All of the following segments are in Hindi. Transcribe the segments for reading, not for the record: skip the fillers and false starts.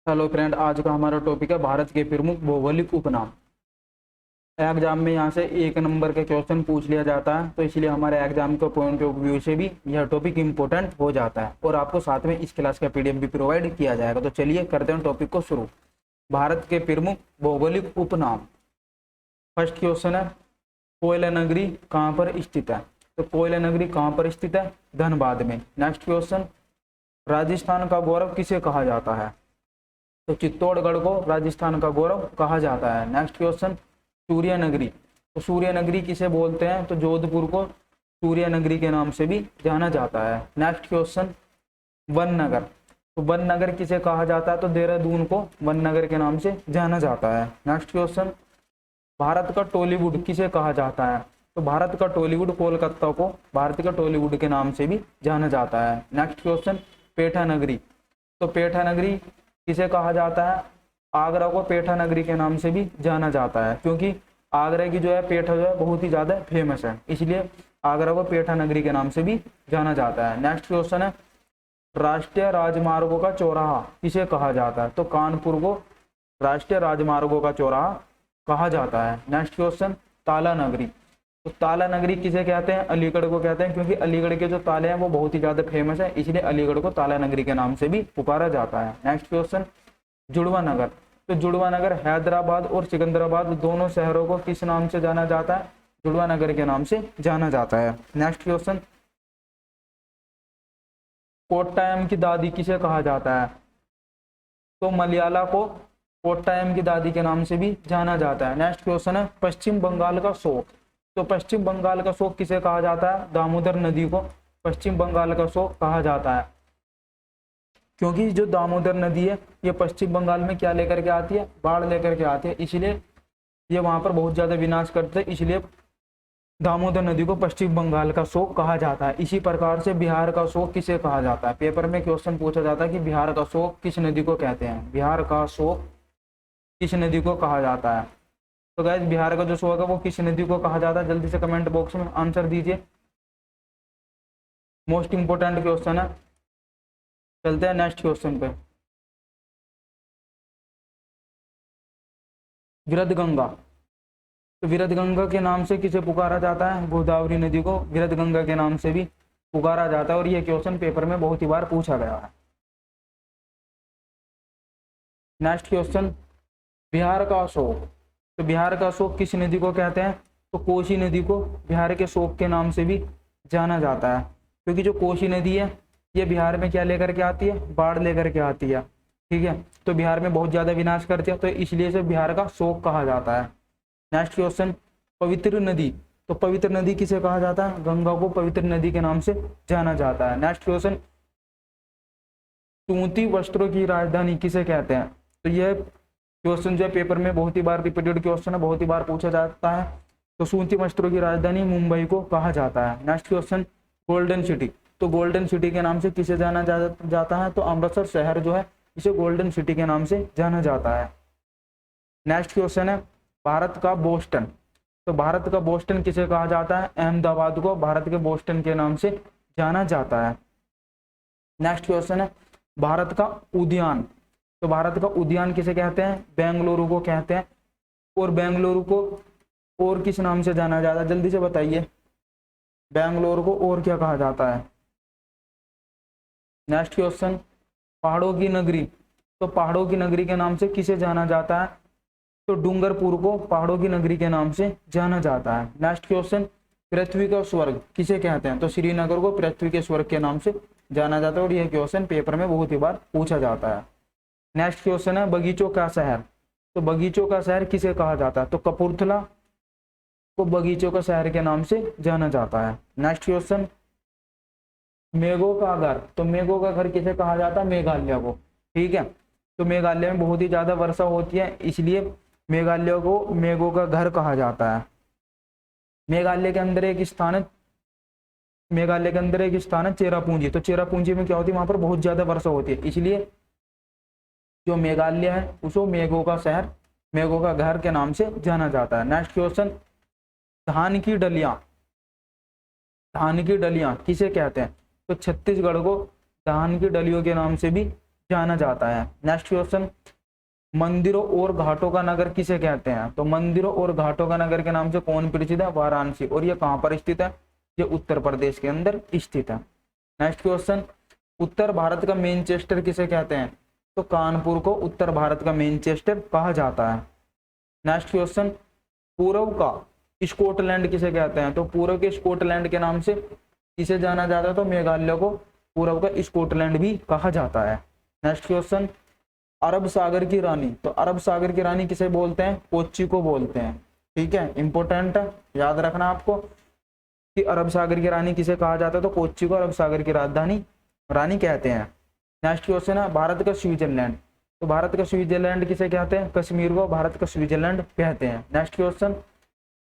हेलो फ्रेंड, आज का हमारा टॉपिक है भारत के प्रमुख भौगोलिक उपनाम। एग्जाम में यहाँ से 1 नंबर के क्वेश्चन पूछ लिया जाता है, तो इसलिए हमारे एग्जाम के पॉइंट ऑफ व्यू से भी यह टॉपिक इंपॉर्टेंट हो जाता है और आपको साथ में इस क्लास का पीडीएफ भी प्रोवाइड किया जाएगा। तो चलिए करते हैं टॉपिक को शुरू। भारत के प्रमुख भौगोलिक उपनाम। फर्स्ट क्वेश्चन है, कोयला नगरी कहाँ पर स्थित है? तो कोयला नगरी कहाँ पर स्थित है? धनबाद में। नेक्स्ट क्वेश्चन, राजस्थान का गौरव किसे कहा जाता है? तो चित्तौड़गढ़ को राजस्थान का गौरव कहा जाता है। नेक्स्ट क्वेश्चन, सूर्य नगरी। तो सूर्य नगरी किसे बोलते हैं? तो जोधपुर को सूर्य नगरी के नाम से भी जाना जाता है। नेक्स्ट क्वेश्चन, वन नगर। तो वन नगर किसे कहा जाता है? तो देहरादून को वन नगर के नाम से जाना जाता है। नेक्स्ट क्वेश्चन, भारत का टॉलीवुड किसे कहा जाता है? तो भारत का टॉलीवुड कोलकाता को भारत का टॉलीवुड के नाम से भी जाना जाता है। नेक्स्ट क्वेश्चन, पेठा नगरी। तो पेठा नगरी किसे कहा जाता है? आगरा को पेठा नगरी के नाम से भी जाना जाता है, क्योंकि आगरा की जो है पेठा जो है बहुत ही ज्यादा फेमस है, इसलिए आगरा को पेठा नगरी के नाम से भी जाना जाता है। नेक्स्ट क्वेश्चन है, राष्ट्रीय राजमार्गों का चौराहा किसे कहा जाता है? तो कानपुर को राष्ट्रीय राजमार्गों का चौराहा कहा जाता है। नेक्स्ट क्वेश्चन, ताला नगरी। तो ताला नगरी किसे कहते हैं? अलीगढ़ को कहते हैं, क्योंकि अलीगढ़ के जो ताले हैं वो बहुत ही ज्यादा फेमस है, इसलिए अलीगढ़ को ताला नगरी के नाम से भी पुकारा जाता है। नेक्स्ट क्वेश्चन, जुड़वा नगर। तो जुड़वा नगर हैदराबाद और सिकंदराबाद दोनों शहरों को किस नाम से जाना जाता है? जुड़वा नगर के नाम से जाना जाता है। नेक्स्ट क्वेश्चन, कोट्टायम की दादी किसे कहा जाता है? तो मलयाला को कोट्टायम की दादी के नाम से भी जाना जाता है। नेक्स्ट क्वेश्चन है, पश्चिम बंगाल का शोक। तो पश्चिम बंगाल का शोक किसे कहा जाता है? दामोदर नदी को पश्चिम बंगाल का शोक कहा जाता है, क्योंकि जो दामोदर नदी है ये पश्चिम बंगाल में क्या लेकर के आती है? बाढ़ लेकर के आती है, इसलिए ये वहां पर बहुत ज्यादा विनाश करते हैं, इसलिए दामोदर नदी को पश्चिम बंगाल का शोक कहा जाता है। इसी प्रकार से बिहार का शोक किसे कहा जाता है? पेपर में क्वेश्चन पूछा जाता है कि बिहार का शोक किस नदी को कहते हैं? बिहार का शोक किस नदी को कहा जाता है? तो गाइस, बिहार का जो शोक है वो किस नदी को कहा जाता है? जल्दी से कमेंट बॉक्स में आंसर दीजिए, मोस्ट इंपोर्टेंट क्वेश्चन है। चलते हैं नेक्स्ट क्वेश्चन पे। विरधगंगा। तो विरधगंगा के नाम से किसे पुकारा जाता है? गोदावरी नदी को विरधगंगा के नाम से भी पुकारा जाता है, और यह क्वेश्चन पेपर में बहुत ही बार पूछा गया है। नेक्स्ट क्वेश्चन, बिहार का अशोक। तो बिहार का अशोक किस नदी को कहते हैं? तो कोसी नदी को बिहार के शोक के नाम से भी जाना जाता है, क्योंकि जो कोसी नदी है ये बिहार में क्या लेकर के आती है? बाढ़ लेकर के आती है, ठीक है, तो बिहार में बहुत ज्यादा विनाश करती है, तो इसलिए से बिहार का शोक कहा जाता है। नेक्स्ट क्वेश्चन, पवित्र नदी। तो पवित्र नदी किसे कहा जाता है? गंगा को पवित्र नदी के नाम से जाना जाता है। नेक्स्ट क्वेश्चन, सूती वस्त्रों की राजधानी किसे कहते हैं? तो यह क्वेश्चन जो है पेपर में बहुत ही बार रिपीटेड क्वेश्चन है, बहुत ही बार पूछा जाता है। तो सूती वस्त्रों की राजधानी मुंबई को कहा जाता है। Next question, golden city. तो गोल्डन सिटी के नाम से किसे जाना जाता है? तो अमृतसर शहर जो है इसे गोल्डन सिटी के नाम से जाना जाता है। नेक्स्ट क्वेश्चन है, भारत का बोस्टन। तो भारत का बोस्टन किसे कहा जाता है? अहमदाबाद को भारत के बोस्टन के नाम से जाना जाता है। नेक्स्ट क्वेश्चन है, भारत का उद्यान। तो भारत का उद्यान किसे कहते हैं? बेंगलुरु को कहते हैं, और बेंगलुरु को और किस नाम से जाना जाता है? जल्दी से बताइए, बेंगलुरु को और क्या कहा जाता है? नेक्स्ट क्वेश्चन, पहाड़ों की नगरी। तो पहाड़ों की नगरी के नाम से किसे जाना जाता है? तो डूंगरपुर को पहाड़ों की नगरी के नाम से जाना जाता है। नेक्स्ट क्वेश्चन, पृथ्वी का स्वर्ग किसे कहते हैं? तो श्रीनगर को पृथ्वी के स्वर्ग के नाम से जाना जाता है, और यह क्वेश्चन पेपर में बहुत ही बार पूछा जाता है। नेक्स्ट क्वेश्चन है, बगीचों का शहर। तो बगीचों का शहर किसे कहा जाता है? तो कपूरथला को बगीचों का शहर के नाम से जाना जाता है। नेक्स्ट क्वेश्चन, मेघों का घर। तो मेघों का घर किसे कहा जाता है? मेघालय को, ठीक है, तो मेघालय में बहुत ही ज्यादा वर्षा होती है, इसलिए मेघालय को मेघों का घर कहा जाता है। मेघालय के अंदर एक स्थान है चेरापूंजी। तो चेरापूंजी में क्या होती है? वहां पर बहुत ज्यादा वर्षा होती है, इसलिए जो मेघालय है उसको मेघों का शहर, मेघों का घर के नाम से जाना जाता है। नेक्स्ट क्वेश्चन, धान की डलियां। धान की डलियां किसे कहते हैं? तो छत्तीसगढ़ को धान की डलियों के नाम से भी जाना जाता है। नेक्स्ट क्वेश्चन, मंदिरों और घाटों का नगर किसे कहते हैं? तो मंदिरों और घाटों का नगर के नाम से कौन परिचित है? वाराणसी। और ये कहाँ पर स्थित है? ये उत्तर प्रदेश के अंदर स्थित है। नेक्स्ट क्वेश्चन, उत्तर भारत का मैनचेस्टर किसे कहते हैं? तो कानपुर को उत्तर भारत का मैनचेस्टर कहा जाता है। नेक्स्ट क्वेश्चन, पूर्व का स्कॉटलैंड किसे कहते हैं? तो पूर्व के स्कॉटलैंड के नाम से किसे जाना जाता है? तो मेघालय को पूर्व का स्कॉटलैंड भी कहा जाता है। नेक्स्ट क्वेश्चन, अरब सागर की रानी, तो अरब सागर की रानी किसे बोलते हैं? कोच्चि को बोलते हैं। ठीक है, इंपॉर्टेंट है, याद रखना आपको कि अरब सागर की रानी किसे कहा जाता है? तो कोच्चि को अरब सागर की रानी कहते हैं। नेक्स्ट क्वेश्चन है, भारत का स्विट्जरलैंड, तो भारत का स्विट्जरलैंड किसे कहते हैं? कश्मीर को भारत का स्विट्जरलैंड कहते हैं। नेक्स्ट क्वेश्चन,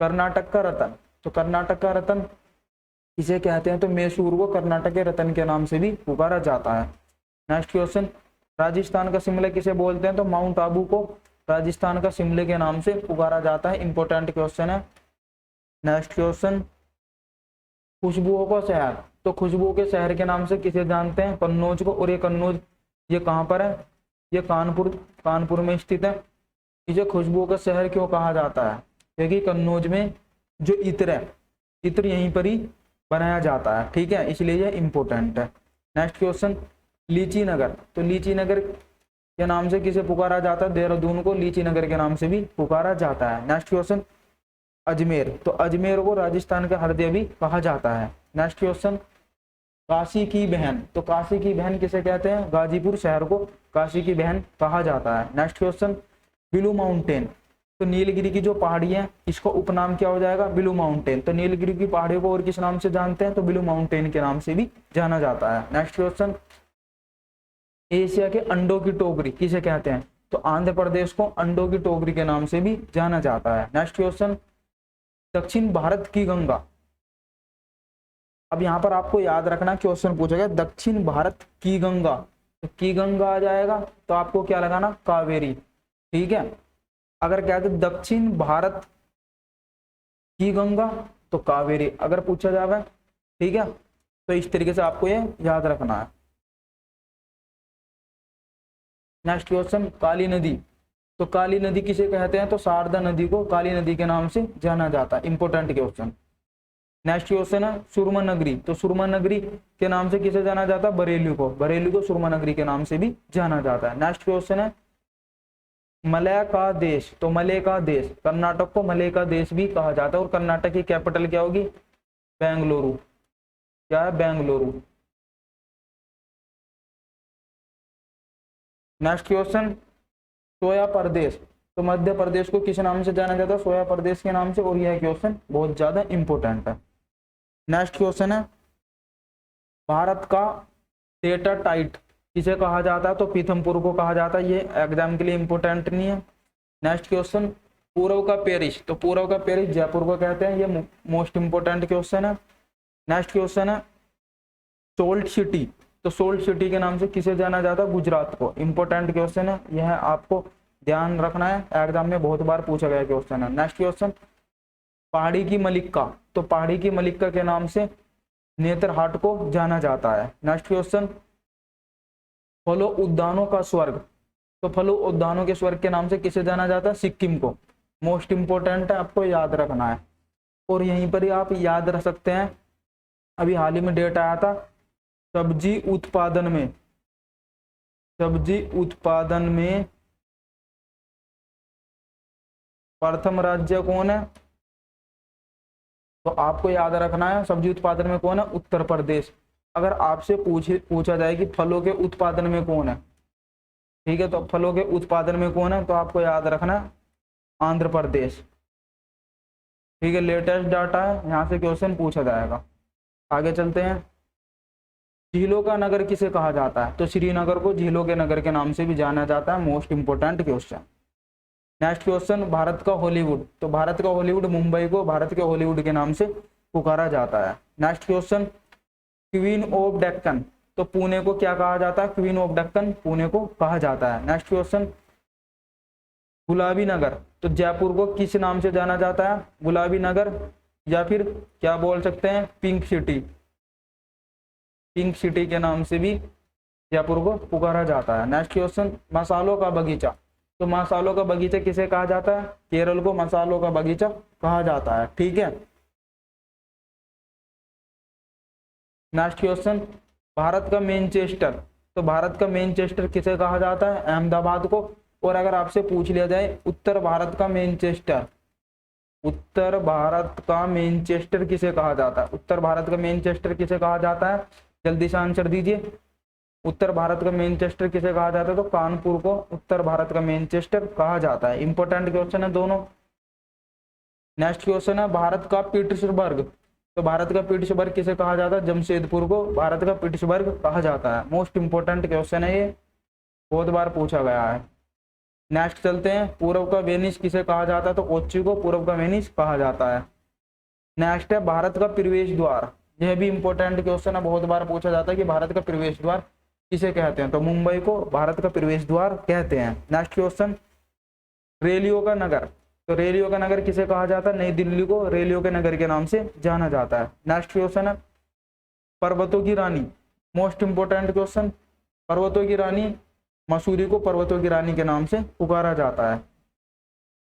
कर्नाटक का रतन, तो कर्नाटक का रतन किसे कहते हैं? तो मैसूर को कर्नाटक के रतन के नाम से भी पुकारा जाता है। नेक्स्ट क्वेश्चन, राजस्थान का शिमला किसे बोलते हैं? तो माउंट आबू को राजस्थान का शिमले के नाम से पुकारा जाता है। इंपॉर्टेंट क्वेश्चन है। नेक्स्ट क्वेश्चन, खुशबुओं का शहर, तो खुशबुओं के शहर के नाम से किसे जानते हैं? कन्नौज को। और ये कन्नौज ये कहाँ पर है? ये कानपुर में स्थित है। इसे खुशबुओं का शहर क्यों कहा जाता है? क्योंकि कन्नौज में जो इत्र है, इत्र यहीं पर ही बनाया जाता है। ठीक है, इसलिए यह इंपॉर्टेंट है। नेक्स्ट क्वेश्चन, लीची नगर, तो लीची नगर के नाम से किसे पुकारा जाता है? देहरादून को लीची नगर के नाम से भी पुकारा जाता है। नेक्स्ट क्वेश्चन, अजमेर, तो अजमेर को राजस्थान का हृदय भी कहा जाता है। नेक्स्ट क्वेश्चन, काशी की बहन, तो काशी की बहन किसे कहते हैं? गाजीपुर शहर को काशी की बहन कहा जाता है। नेक्स्ट क्वेश्चन, ब्लू माउंटेन, तो नीलगिरी की जो पहाड़ी है इसका उपनाम क्या हो जाएगा? Blue mountain. तो नीलगिरी की पहाड़ियों को और किस नाम से जानते हैं? तो ब्लू माउंटेन के नाम से भी जाना जाता है। नेक्स्ट क्वेश्चन, एशिया के अंडों की टोकरी किसे कहते हैं? तो आंध्र प्रदेश को अंडों की टोकरी के नाम से भी जाना जाता है। नेक्स्ट क्वेश्चन, दक्षिण भारत की गंगा, अब यहाँ पर आपको याद रखना क्वेश्चन पूछा गया दक्षिण भारत की गंगा, तो की गंगा आ जाएगा, तो आपको क्या लगाना? कावेरी। ठीक है, अगर कहते दक्षिण भारत की गंगा तो कावेरी अगर पूछा जाए। ठीक है, तो इस तरीके से आपको ये याद रखना है। नेक्स्ट क्वेश्चन, काली नदी, तो काली नदी किसे कहते हैं? तो शारदा नदी को काली नदी के नाम से जाना जाता है। Important question. नेक्स्ट क्वेश्चन है सुरमा नगरी, तो सुरमा नगरी के नाम से किसे जाना जाता है? बरेली को सुरमा नगरी के नाम से भी जाना जाता है। नेक्स्ट क्वेश्चन है मलय का देश, तो मलय का देश, कर्नाटक को मलय का देश भी कहा जाता है। और कर्नाटक की कैपिटल क्या होगी? बेंगलुरु। क्या है? बेंगलुरु। नेक्स्ट क्वेश्चन, सोया प्रदेश, तो मध्य प्रदेश को किस नाम से जाना जाता है? सोया प्रदेश के नाम से। और यह क्वेश्चन बहुत ज्यादा इंपॉर्टेंट है। नेक्स्ट क्वेश्चन है भारत का टेट्राटाइट किसे कहा जाता है? तो पीथमपुर को कहा जाता है। ये एग्जाम के लिए इंपॉर्टेंट नहीं है। नेक्स्ट क्वेश्चन, पूर्व का पेरिस, तो पूर्व का पेरिस जयपुर को कहते हैं। ये मोस्ट इंपोर्टेंट क्वेश्चन है। नेक्स्ट क्वेश्चन है सोल्ट सिटी, तो सोल्ट सिटी के नाम से किसे जाना जाता है? गुजरात को। इंपॉर्टेंट क्वेश्चन है, यह आपको ध्यान रखना है, एग्जाम में बहुत बार पूछा गया क्वेश्चन है। नेक्स्ट क्वेश्चन, पहाड़ी की मलिक्का, तो पहाड़ी की मलिक्का के नाम से नेतरहाट को जाना जाता है। नेक्स्ट क्वेश्चन, फलों उद्यानों का स्वर्ग, तो फलों उद्यानों के स्वर्ग के नाम से किसे जाना जाता है? सिक्किम को। मोस्ट इंपोर्टेंट है, आपको याद रखना है। और यहीं पर ही आप याद रख सकते हैं, अभी हाल ही में डेट आया था, सब्जी उत्पादन में प्रथम राज्य कौन है? तो आपको याद रखना है सब्जी उत्पादन में कौन है? उत्तर प्रदेश। अगर आपसे पूछा जाए कि फलों के उत्पादन में कौन है, ठीक है, तो फलों के उत्पादन में कौन है? तो आपको याद रखना है आंध्र प्रदेश। ठीक है, लेटेस्ट डाटा है, यहाँ से क्वेश्चन पूछा जाएगा। आगे चलते हैं। झीलों का नगर किसे कहा जाता है? तो श्रीनगर को झीलों के नगर के नाम से भी जाना जाता है। Most important question. Next question, Bharat का हॉलीवुड, तो भारत का हॉलीवुड मुंबई को भारत के हॉलीवुड के नाम से पुकारा जाता है। Next question, queen of Deccan, तो पुणे को क्या कहा जाता है? क्वीन ऑफ डेक्कन पुणे को कहा जाता है। नेक्स्ट क्वेश्चन, गुलाबी नगर, तो जयपुर को किस नाम से जाना जाता है? गुलाबी नगर, या फिर क्या बोल सकते हैं? Pink city. पिंक सिटी के नाम से भी जयपुर को पुकारा जाता है। नेक्स्ट क्वेश्चन, मसालों का बगीचा, तो मसालों का बगीचा किसे कहा जाता है? केरल को मसालों का बगीचा कहा जाता है। ठीक है। नेक्स्ट क्वेश्चन, भारत का मैनचेस्टर, तो भारत का मैनचेस्टर किसे कहा जाता है? अहमदाबाद को। और अगर आपसे पूछ लिया जाए उत्तर भारत का मैनचेस्टर, उत्तर भारत का मैनचेस्टर किसे कहा जाता है? उत्तर भारत का मैनचेस्टर किसे कहा जाता है? जल्दी से आंसर दीजिए। उत्तर भारत का मैनचेस्टर किसे कहा जाता है? तो कानपुर को उत्तर भारत का मैनचेस्टर कहा जाता है। इंपॉर्टेंट क्वेश्चन है दोनों। नेक्स्ट क्वेश्चन है, भारत का पीटर्सबर्ग, तो भारत का पीटर्सबर्ग किसे कहा जाता है? जमशेदपुर को भारत का पीटर्सबर्ग कहा जाता है। मोस्ट इंपॉर्टेंट क्वेश्चन है ये, बहुत बार पूछा गया है। नेक्स्ट चलते हैं, पूर्व का वेनिस किसे कहा जाता है? तो कोच्चि को पूर्व का वेनिस कहा जाता है। नेक्स्ट है, भारत का प्रवेश द्वार, यह भी इंपॉर्टेंट क्वेश्चन है, बहुत बार पूछा जाता है कि भारत का प्रवेश द्वार किसे कहते हैं? तो मुंबई को भारत का प्रवेश द्वार कहते हैं। नेक्स्ट क्वेश्चन, रेलियो का नगर, तो रेलियो का नगर किसे कहा जाता है? नई दिल्ली को रेलियो के नगर के नाम से जाना जाता है। नेक्स्ट क्वेश्चन है, पर्वतों की रानी, मोस्ट इंपोर्टेंट क्वेश्चन, पर्वतों की रानी, मसूरी को पर्वतों की रानी के नाम से पुकारा जाता है।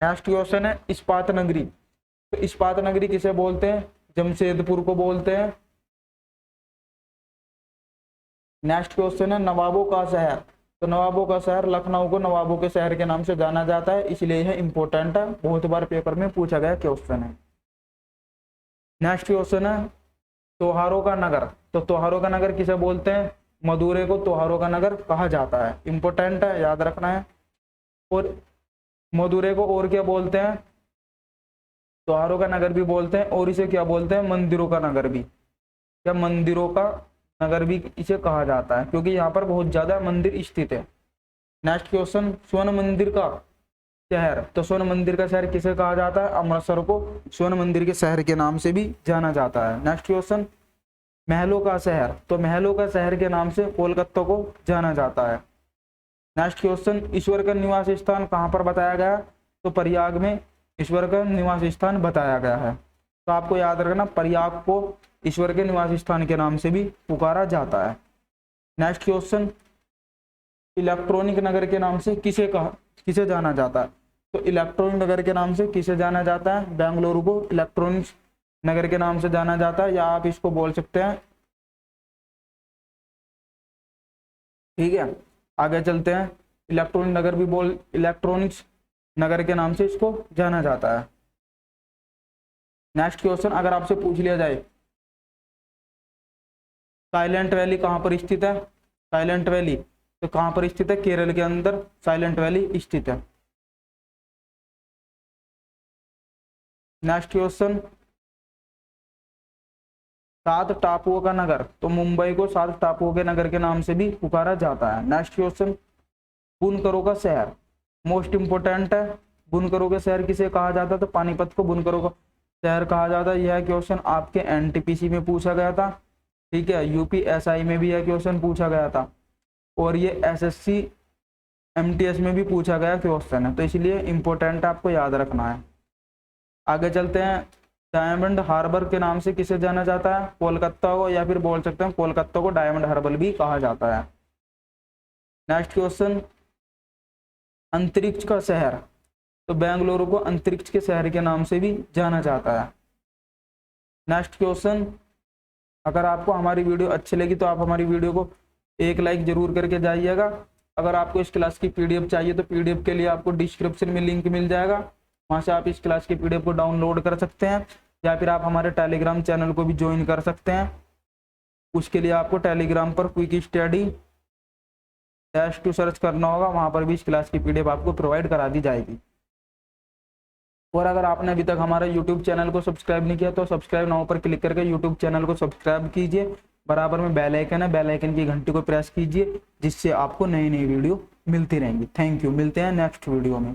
नेक्स्ट क्वेश्चन है, इस्पात नगरी, तो इस्पात नगरी किसे बोलते हैं? जमशेदपुर को बोलते हैं। नेक्स्ट क्वेश्चन है, नवाबों का शहर, तो नवाबों का शहर, लखनऊ को नवाबों के शहर के नाम से जाना जाता है, इसलिए यह इंपॉर्टेंट है, बहुत बार पेपर में पूछा गया क्वेश्चन है। नेक्स्ट क्वेश्चन है, त्योहारों का नगर, तो त्योहारों का नगर किसे बोलते हैं? मदुरै को त्योहारों का नगर कहा जाता है। इंपॉर्टेंट है, याद रखना है। और मदुरै को और क्या बोलते हैं? त्योहारों का नगर भी बोलते हैं, और इसे क्या बोलते हैं? मंदिरों का नगर भी, क्या मंदिरों का नगर भी इसे कहा जाता है, क्योंकि यहाँ पर बहुत ज्यादा मंदिर स्थित है। नेक्स्ट क्वेश्चन, स्वर्ण मंदिर का शहर, तो स्वर्ण मंदिर का शहर किसे कहा जाता है? अमृतसर को स्वर्ण मंदिर के शहर के नाम से भी जाना जाता है। नेक्स्ट क्वेश्चन, महलों का शहर, तो महलों का शहर के नाम से कोलकाता को जाना जाता है। नेक्स्ट क्वेश्चन, ईश्वर का निवास स्थान कहाँ पर बताया गया? तो प्रयाग में ईश्वर का निवास स्थान बताया गया है। तो आपको याद रखना, प्रयाग को ईश्वर के निवास स्थान के नाम से भी पुकारा जाता है। नेक्स्ट क्वेश्चन, इलेक्ट्रॉनिक नगर के नाम से किसे जाना जाता है? तो इलेक्ट्रॉनिक नगर के नाम से किसे जाना जाता है? बेंगलुरु को इलेक्ट्रॉनिक नगर के नाम से जाना जाता है, या आप इसको बोल सकते हैं। ठीक है, आगे चलते हैं। इलेक्ट्रॉनिक्स नगर के नाम से इसको जाना जाता है। नेक्स्ट क्वेश्चन, अगर आपसे पूछ लिया जाए साइलेंट वैली कहाँ पर स्थित है? साइलेंट वैली तो कहाँ पर स्थित है? केरल के अंदर साइलेंट वैली स्थित है। नेक्स्ट क्वेश्चन, 7 टापुओं का नगर, तो मुंबई को 7 टापुओं के नगर के नाम से भी पुकारा जाता है। नेक्स्ट क्वेश्चन, बुनकरों का शहर, मोस्ट इंपोर्टेंट है। बुनकरों के शहर किसे कहा जाता है? तो पानीपत को बुनकरों का शहर कहा जाता है। यह क्वेश्चन आपके एनटीपीसी में पूछा गया था। ठीक है, यूपीएसआई में भी यह क्वेश्चन पूछा गया था, और ये एसएससी एमटीएस में भी पूछा गया क्वेश्चन है, तो इसलिए इंपॉर्टेंट आपको याद रखना है। आगे चलते हैं, डायमंड हार्बर के नाम से किसे जाना जाता है? कोलकाता को, या फिर बोल सकते हैं कोलकाता को डायमंड हार्बर भी कहा जाता है। नेक्स्ट क्वेश्चन, अंतरिक्ष का शहर, तो बेंगलुरु को अंतरिक्ष के शहर के नाम से भी जाना जाता है। नेक्स्ट क्वेश्चन, अगर आपको हमारी वीडियो अच्छी लगी तो आप हमारी वीडियो को एक लाइक जरूर करके जाइएगा। अगर आपको इस क्लास की पीडीएफ चाहिए तो पीडीएफ के लिए आपको डिस्क्रिप्शन में लिंक मिल जाएगा, वहां से आप इस क्लास की पीडीएफ को डाउनलोड कर सकते हैं, या फिर आप हमारे टेलीग्राम चैनल को भी ज्वाइन कर सकते हैं। उसके लिए आपको टेलीग्राम पर क्विक स्टडी -2 सर्च करना होगा, वहां पर भी इस क्लास की पीडीएफ आपको प्रोवाइड करा दी जाएगी। और अगर आपने अभी तक हमारे यूट्यूब चैनल को सब्सक्राइब नहीं किया तो सब्सक्राइब नाउ पर क्लिक करके यूट्यूब चैनल को सब्सक्राइब कीजिए। बराबर में बेल आइकन है, बेल आइकन की घंटी को प्रेस कीजिए, जिससे आपको नई नई वीडियो मिलती रहेंगी। थैंक यू, मिलते हैं नेक्स्ट वीडियो में।